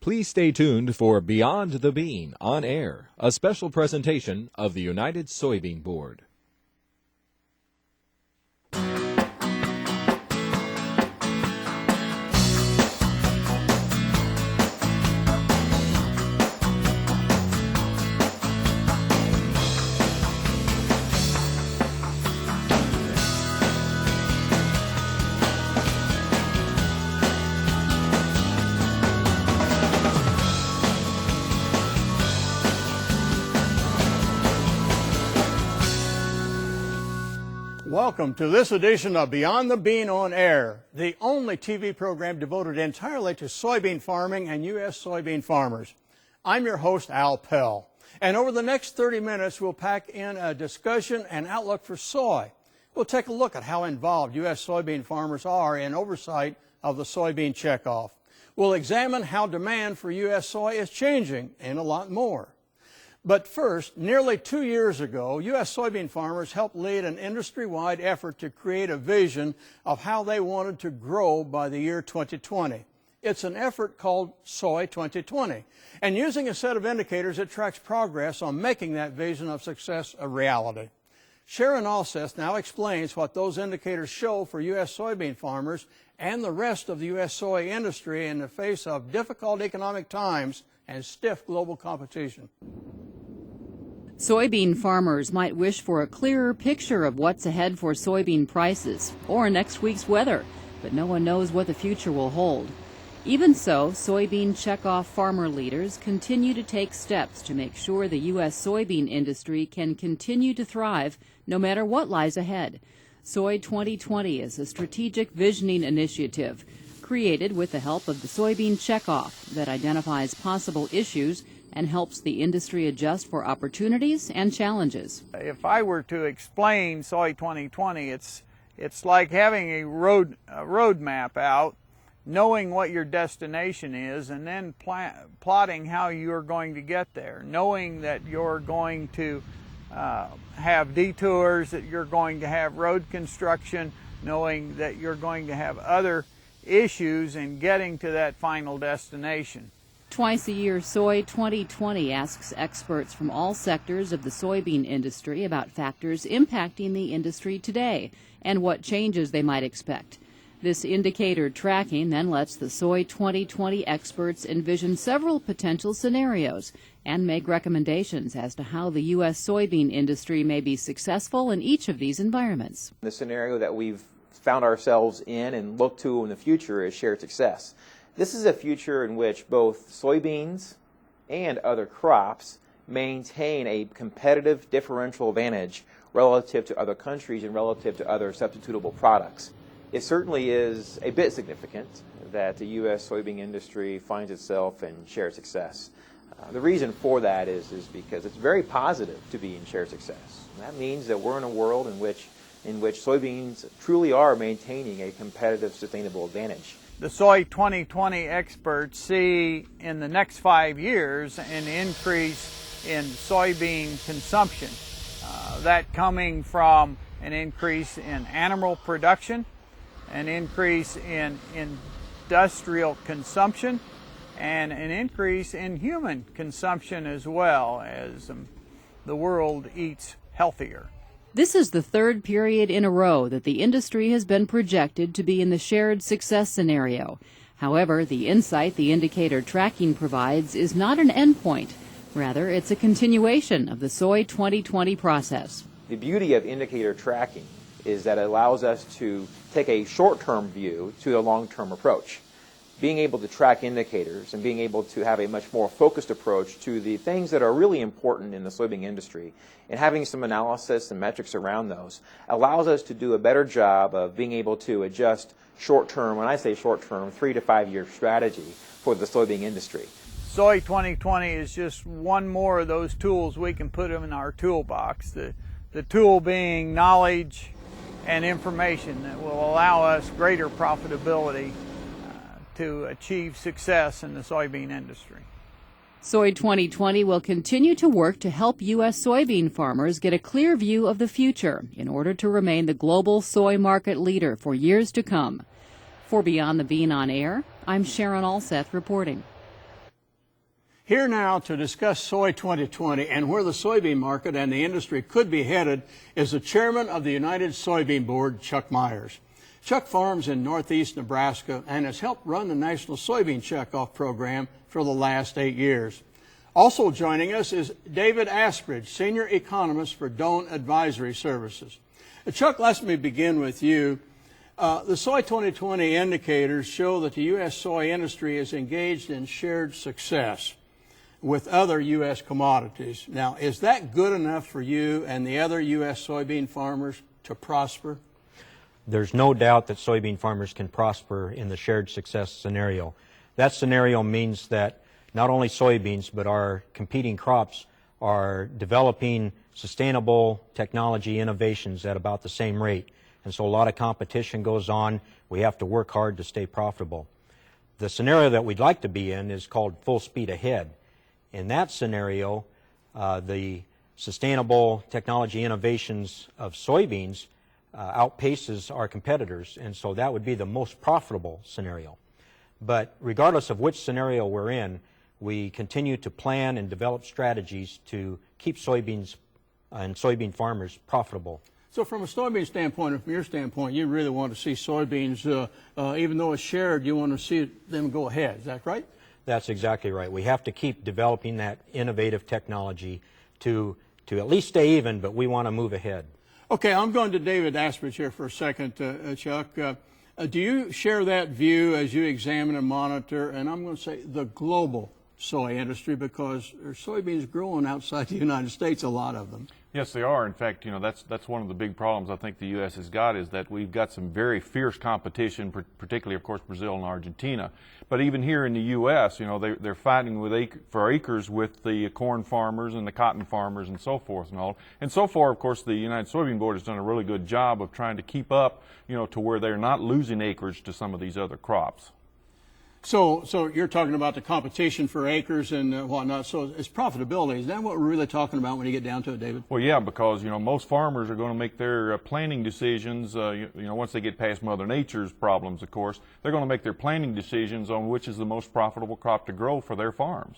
Please stay tuned for Beyond the Bean on Air, a special presentation of the United Soybean Board. Welcome to this edition of Beyond the Bean on Air, the only TV program devoted entirely to soybean farming and U.S. soybean farmers. I'm your host, Al Pell, and over the next 30 minutes, we'll pack in a discussion and outlook for soy. We'll take a look at how involved U.S. soybean farmers are in oversight of the soybean checkoff. We'll examine how demand for U.S. soy is changing, and a lot more. But first, nearly 2 years ago, U.S. soybean farmers helped lead an industry-wide effort to create a vision of how they wanted to grow by the year 2020. It's an effort called Soy 2020, and using a set of indicators, it tracks progress on making that vision of success a reality. Sharon Alseth now explains what those indicators show for U.S. soybean farmers and the rest of the U.S. soy industry in the face of difficult economic times and stiff global competition. Soybean farmers might wish for a clearer picture of what's ahead for soybean prices or next week's weather, but no one knows what the future will hold. Even so, soybean checkoff farmer leaders continue to take steps to make sure the U.S. soybean industry can continue to thrive no matter what lies ahead. Soy 2020 is a strategic visioning initiative created with the help of the soybean checkoff that identifies possible issues and helps the industry adjust for opportunities and challenges. If I were to explain Soy 2020, it's like having a road map out, knowing what your destination is, and then plotting how you're going to get there, knowing that you're going to have detours, that you're going to have road construction, knowing that you're going to have other issues in getting to that final destination. Twice a year, Soy 2020 asks experts from all sectors of the soybean industry about factors impacting the industry today and what changes they might expect. This indicator tracking then lets the Soy 2020 experts envision several potential scenarios and make recommendations as to how the U.S. soybean industry may be successful in each of these environments. The scenario that we've found ourselves in and look to in the future is shared success. This is a future in which both soybeans and other crops maintain a competitive differential advantage relative to other countries and relative to other substitutable products. It certainly is a bit significant that the U.S. soybean industry finds itself in shared success. The reason for that is because it's very positive to be in shared success. And that means that we're in a world in which soybeans truly are maintaining a competitive, sustainable advantage. The Soy 2020 experts see in the next 5 years an increase in soybean consumption. That coming from an increase in animal production, an increase in industrial consumption, and an increase in human consumption as well as the world eats healthier. This is the third period in a row that the industry has been projected to be in the shared success scenario. However, the insight the indicator tracking provides is not an endpoint. Rather, it's a continuation of the Soy 2020 process. The beauty of indicator tracking is that it allows us to take a short-term view to a long-term approach. Being able to track indicators and being able to have a much more focused approach to the things that are really important in the soybean industry and having some analysis and metrics around those allows us to do a better job of being able to adjust short-term, when I say short-term, 3 to 5 year strategy for the soybean industry. Soy 2020 is just one more of those tools we can put in our toolbox. The tool being knowledge and information that will allow us greater profitability to achieve success in the soybean industry. Soy 2020 will continue to work to help U.S. soybean farmers get a clear view of the future in order to remain the global soy market leader for years to come. For Beyond the Bean on Air, I'm Sharon Alseth reporting. Here now to discuss Soy 2020 and where the soybean market and the industry could be headed is the chairman of the United Soybean Board, Chuck Myers. Chuck farms in northeast Nebraska and has helped run the National Soybean Checkoff Program for the last 8 years. Also joining us is David Asbridge, Senior Economist for Doane Advisory Services. Chuck, let me begin with you. The Soy 2020 indicators show that the U.S. soy industry is engaged in shared success with other U.S. commodities. Now, is that good enough for you and the other U.S. soybean farmers to prosper? There's no doubt that soybean farmers can prosper in the shared success scenario. That scenario means that not only soybeans, but our competing crops are developing sustainable technology innovations at about the same rate. And so a lot of competition goes on. We have to work hard to stay profitable. The scenario that we'd like to be in is called full speed ahead. In that scenario, the sustainable technology innovations of soybeans outpaces our competitors, and so that would be the most profitable scenario. But regardless of which scenario we're in, we continue to plan and develop strategies to keep soybeans and soybean farmers profitable. So from a soybean standpoint, and from your standpoint, you really want to see soybeans, even though it's shared, you want to see them go ahead. Is that right? That's exactly right. We have to keep developing that innovative technology to at least stay even, but we want to move ahead. Okay, I'm going to David Asbridge here for a second, Chuck. Do you share that view as you examine and monitor, and I'm going to say the global soy industry, because there's soybeans growing outside the United States, a lot of them? Yes, they are. In fact, that's one of the big problems I think the U.S. has got, is that we've got some very fierce competition, particularly, of course, Brazil and Argentina. But even here in the U.S., they're fighting for acres with the corn farmers and the cotton farmers and so forth and all. And so far, of course, the United Soybean Board has done a really good job of trying to keep up, to where they're not losing acreage to some of these other crops. So you're talking about the competition for acres and whatnot. So it's profitability. Is that what we're really talking about when you get down to it, David? Well, yeah, because most farmers are going to make their planting decisions. Once they get past Mother Nature's problems, of course, they're going to make their planting decisions on which is the most profitable crop to grow for their farms.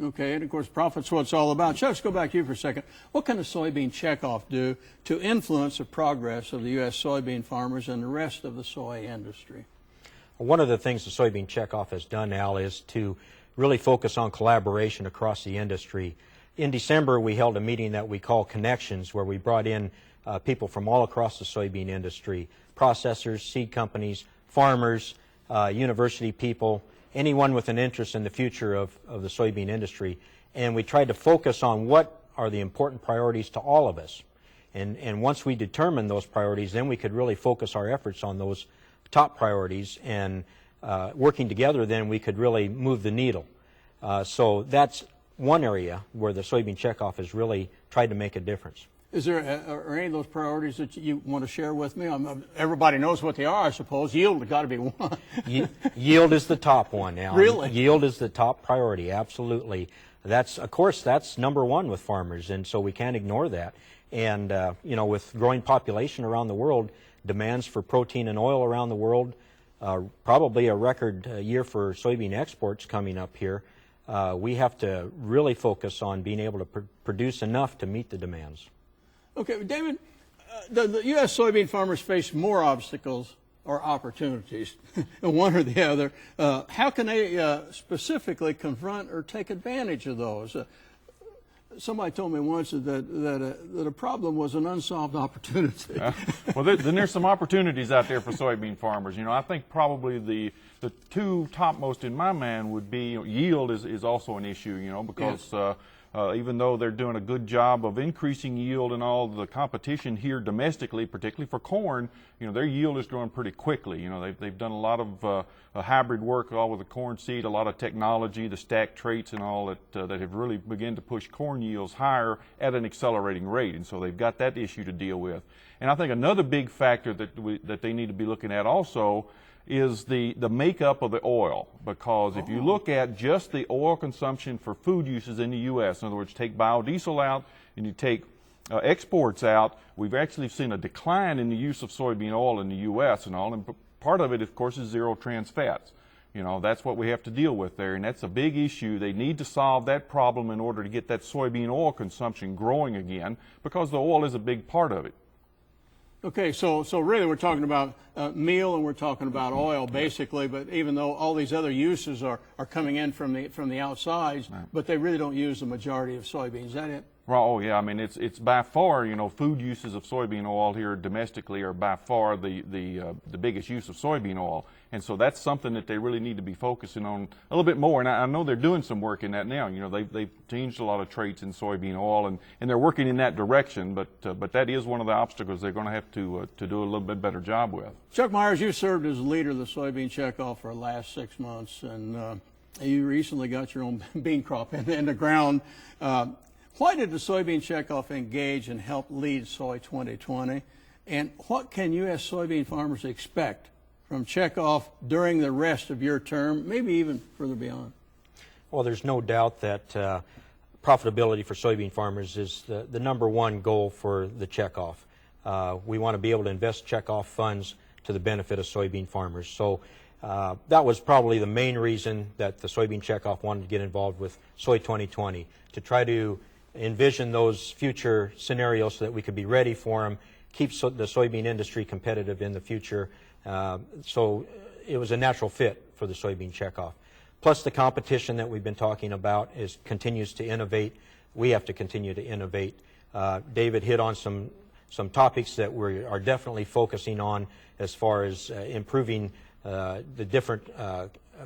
Okay, and of course, profit's what it's all about. Chuck, let's go back to you for a second. What can the soybean checkoff do to influence the progress of the U.S. soybean farmers and the rest of the soy industry? One of the things the soybean checkoff has done, Al, is to really focus on collaboration across the industry. In December, we held a meeting that we call Connections, where we brought in people from all across the soybean industry, processors, seed companies, farmers, university people, anyone with an interest in the future of the soybean industry. And we tried to focus on what are the important priorities to all of us. And once we determined those priorities, then we could really focus our efforts on those top priorities, and working together, then we could really move the needle. So that's one area where the soybean checkoff has really tried to make a difference. Is there are any of those priorities that you want to share with me? Everybody knows what they are, I suppose. Yield has got to be one. Yield is the top one, Alan. Really? Yield is the top priority, absolutely. Of course, that's number one with farmers, and so we can't ignore that. And, with growing population around the world, demands for protein and oil around the world, probably a record year for soybean exports coming up here. We have to really focus on being able to produce enough to meet the demands. Okay, David, the U.S. soybean farmers face more obstacles or opportunities, one or the other. How can they specifically confront or take advantage of those? Somebody told me once that a problem was an unsolved opportunity. Well, then there's some opportunities out there for soybean farmers. I think probably the two topmost in my mind would be yield is also an issue, because yes. Even though they're doing a good job of increasing yield and all, the competition here domestically, particularly for corn, their yield is growing pretty quickly. They've done a lot of hybrid work all with the corn seed, a lot of technology, the stack traits and all that have really begun to push corn yields higher at an accelerating rate. And so they've got that issue to deal with. And I think another big factor that they need to be looking at also is the makeup of the oil, because if you look at just the oil consumption for food uses in the U.S., in other words, take biodiesel out and you take exports out, we've actually seen a decline in the use of soybean oil in the U.S. and all, and part of it, of course, is zero trans fats. You know, that's what we have to deal with there, and that's a big issue. They need to solve that problem in order to get that soybean oil consumption growing again, because the oil is a big part of it. Okay, so really we're talking about meal and we're talking about oil basically, but even though all these other uses are coming in from the outsides, right, but they really don't use the majority of soybeans. Is that it? Well, oh yeah, I mean it's by far, you know, food uses of soybean oil here domestically are by far the biggest use of soybean oil, and so that's something that they really need to be focusing on a little bit more. And I know they're doing some work in that now. You know, they've changed a lot of traits in soybean oil, and they're working in that direction. But that is one of the obstacles they're going to have to do a little bit better job with. Chuck Myers, you served as leader of the soybean checkoff for the last 6 months, and you recently got your own bean crop in the ground. Why did the soybean checkoff engage and help lead Soy 2020? And what can U.S. soybean farmers expect from checkoff during the rest of your term, maybe even further beyond? Well, there's no doubt that profitability for soybean farmers is the number one goal for the checkoff. We want to be able to invest checkoff funds to the benefit of soybean farmers. So that was probably the main reason that the soybean checkoff wanted to get involved with Soy 2020, to try to envision those future scenarios so that we could be ready for them, keep the soybean industry competitive in the future. So it was a natural fit for the soybean checkoff. Plus the competition that we've been talking about continues to innovate. We have to continue to innovate. David hit on some topics that we are definitely focusing on as far as improving the different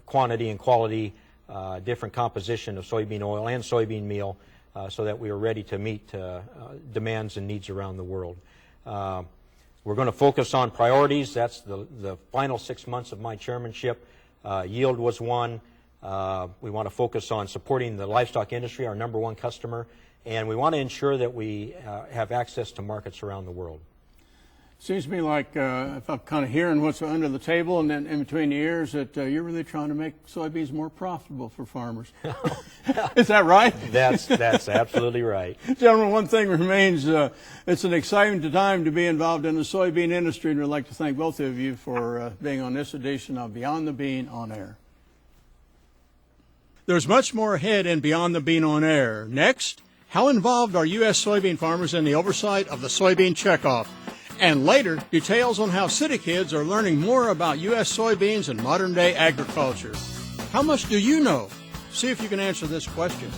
quantity and quality, different composition of soybean oil and soybean meal, so that we are ready to meet demands and needs around the world. We're going to focus on priorities. That's the final 6 months of my chairmanship. Yield was one. We want to focus on supporting the livestock industry, our number one customer, and we want to ensure that we have access to markets around the world. Seems to me like, if I'm kind of hearing what's under the table and then in between the ears, that you're really trying to make soybeans more profitable for farmers. Is that right? That's absolutely right. Gentlemen, one thing remains, it's an exciting time to be involved in the soybean industry, and I'd like to thank both of you for being on this edition of Beyond the Bean on Air. There's much more ahead in Beyond the Bean on Air. Next, how involved are U.S. soybean farmers in the oversight of the soybean checkoff? And later, details on how city kids are learning more about U.S. soybeans and modern-day agriculture. How much do you know? See if you can answer this question.